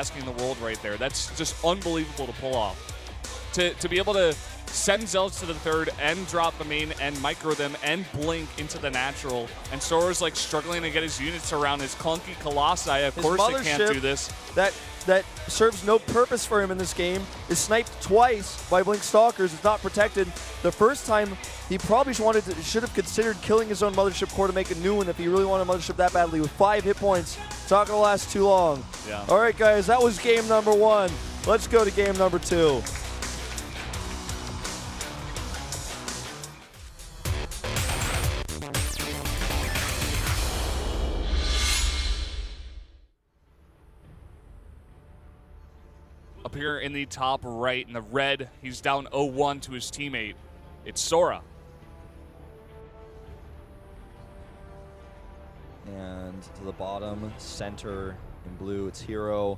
multitasking in the world right there. That's just unbelievable to pull off. To be able to send Zealots to the third and drop the main and micro them and blink into the natural. And Sora's like struggling to get his units around his clunky Colossi. Of course it can't do this. That serves no purpose for him in this game is sniped twice by Blink Stalkers. It's not protected. The first time, he probably should have considered killing his own Mothership core to make a new one if he really wanted Mothership that badly. With 5 hit points, it's not going to last too long. Yeah. All right, guys, that was game number 1. Let's go to game number 2. Up here in the top right, in the red, he's down 0-1 to his teammate. It's Sora. And to the bottom, center in blue, it's herO.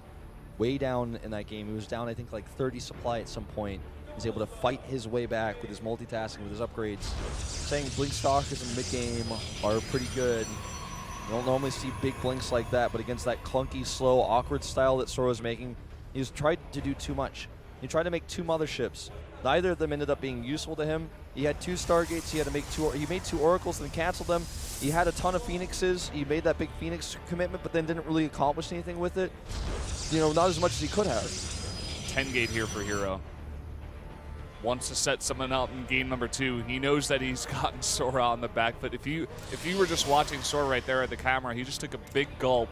Way down in that game. He was down, I think, like 30 supply at some point. He's able to fight his way back with his multitasking, with his upgrades. Saying Blink Stalkers in mid-game are pretty good. You don't normally see big blinks like that, but against that clunky, slow, awkward style that Sora's making, he's tried to do too much. He tried to make 2 motherships. Neither of them ended up being useful to him. He had 2 Stargates. He had to make 2. He made 2 Oracles and canceled them. He had a ton of Phoenixes. He made that big Phoenix commitment, but then didn't really accomplish anything with it. You know, not as much as he could have. 10 gate here for herO. Wants to set someone up in game number 2. He knows that he's gotten Sora on the back, but if you were just watching Sora right there at the camera, he just took a big gulp.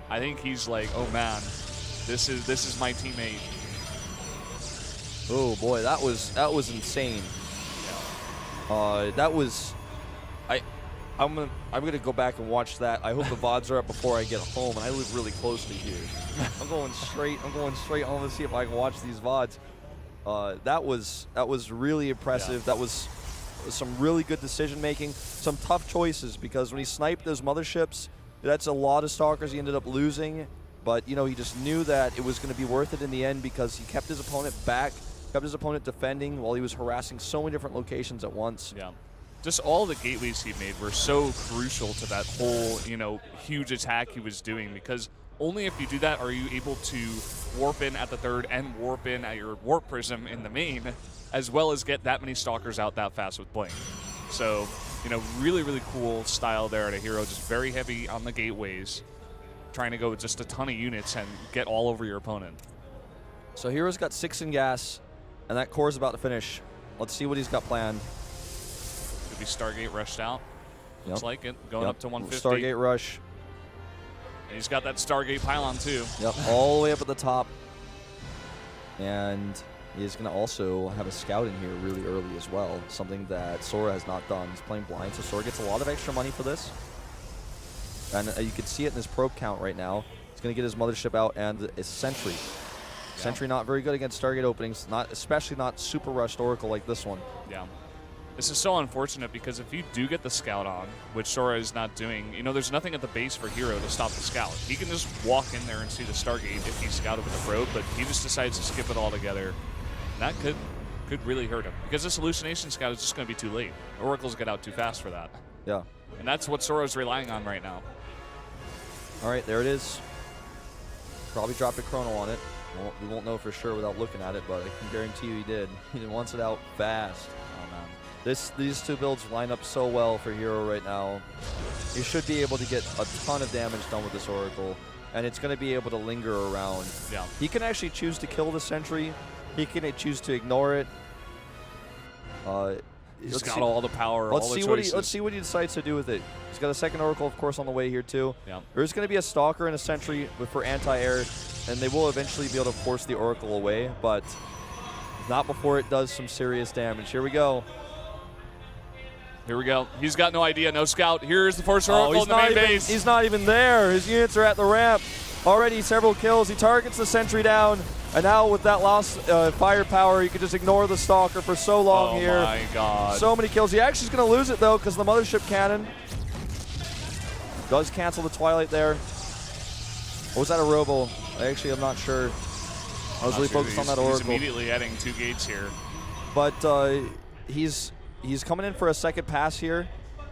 I think he's like, oh man, this is my teammate. Oh boy, that was insane. Yeah. That was. I'm gonna go back and watch that. I hope the VODs are up before I get home, and I live really close to here. I'm going straight home to see if I can watch these VODs. That was really impressive. Yeah. That was some really good decision making, some tough choices, because when he sniped those motherships, that's a lot of Stalkers he ended up losing. But you know, he just knew that it was going to be worth it in the end because he kept his opponent back, kept his opponent defending while he was harassing so many different locations at once. Yeah. Just all the gateways he made were so crucial to that whole, you know, huge attack he was doing, because only if you do that are you able to warp in at the third and warp in at your warp prism in the main, as well as get that many Stalkers out that fast with Blink. So, you know, really, really cool style there at a herO, just very heavy on the gateways, trying to go with just a ton of units and get all over your opponent. So herO's got 6 in gas, and that core's about to finish. Let's see what he's got planned. Could be Stargate rushed out. Yep. Looks like it, going up to 150. Stargate rush. And he's got that Stargate pylon too. Yep, all the way up at the top. And he's going to also have a scout in here really early as well, something that Sora has not done. He's playing blind, so Sora gets a lot of extra money for this. And you can see it in his probe count right now. He's going to get his mothership out and a sentry. Yeah. Sentry not very good against Stargate openings, especially not super rushed Oracle like this one. Yeah. This is so unfortunate because if you do get the scout on, which Sora is not doing, you know, there's nothing at the base for herO to stop the scout. He can just walk in there and see the Stargate if he's scouted with the probe, but he just decides to skip it altogether. And that could really hurt him, because this hallucination scout is just going to be too late. Oracles get out too fast for that. Yeah. And that's what Sora's relying on right now. All right, there it is. Probably dropped a chrono on it. We won't know for sure without looking at it, but I can guarantee you he did. He wants it out fast. Oh, man. These 2 builds line up so well for herO right now. He should be able to get a ton of damage done with this Oracle, and it's going to be able to linger around. Yeah. He can actually choose to kill the sentry. He can choose to ignore it. He's got all the power, let's all the see choices. let's see what he decides to do with it. He's got a second Oracle, of course, on the way here too. Yeah. There's going to be a Stalker and a Sentry for anti-air, and they will eventually be able to force the Oracle away, but not before it does some serious damage. Here we go. Here we go. He's got no idea. No scout. Here's the first Oracle in the main base. He's not even there. His units are at the ramp. Already several kills. He targets the sentry down. And now with that lost firepower, you can just ignore the Stalker for so long here. Oh my god. So many kills. He actually is going to lose it though, because the Mothership Cannon does cancel the Twilight there. Or was that a Robo? Actually, I'm not sure. I was really focused on that Oracle. He's immediately adding 2 gates here. But he's coming in for a second pass here.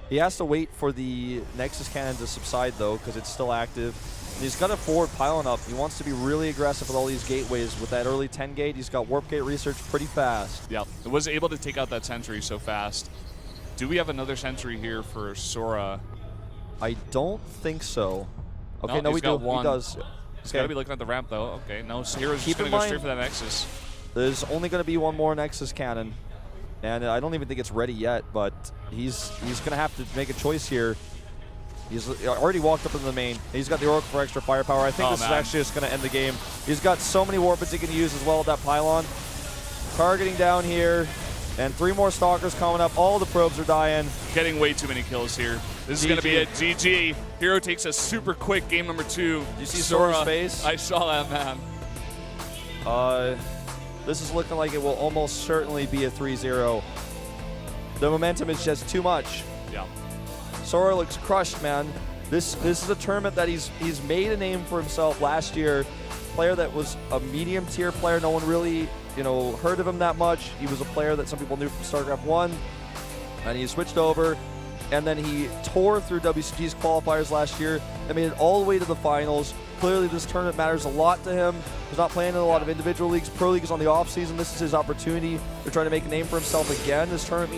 He has to wait for the Nexus Cannon to subside though, because it's still active. He's got a forward pylon up. He wants to be really aggressive with all these gateways. With that early 10 gate, he's got warp gate research pretty fast. Yeah, was able to take out that sentry so fast. Do we have another sentry here for Sora? I don't think so. Okay, no, he's we got do. one. He does. He's got to be looking at the ramp, though. Okay, no, hero's just going to go straight for that Nexus. There's only going to be one more Nexus cannon. And I don't even think it's ready yet, but he's going to have to make a choice here. He's already walked up into the main. He's got the Oracle for extra firepower. I think this is actually just going to end the game. He's got so many warpins he can use as well with that pylon. Targeting down here. And 3 more Stalkers coming up. All the probes are dying. Getting way too many kills here. This is going to be it. GG. herO takes a super quick game number 2. Did you see Sora's face? I saw that, man. This is looking like it will almost certainly be a 3-0. The momentum is just too much. Yeah. Sora looks crushed, man. This is a tournament that he's made a name for himself last year. Player that was a medium tier player. No one really, heard of him that much. He was a player that some people knew from StarCraft 1. And he switched over. And then he tore through WCG's qualifiers last year and made it all the way to the finals. Clearly this tournament matters a lot to him. He's not playing in a lot of individual leagues. Pro League is on the off season. This is his opportunity to try to make a name for himself again. This tournament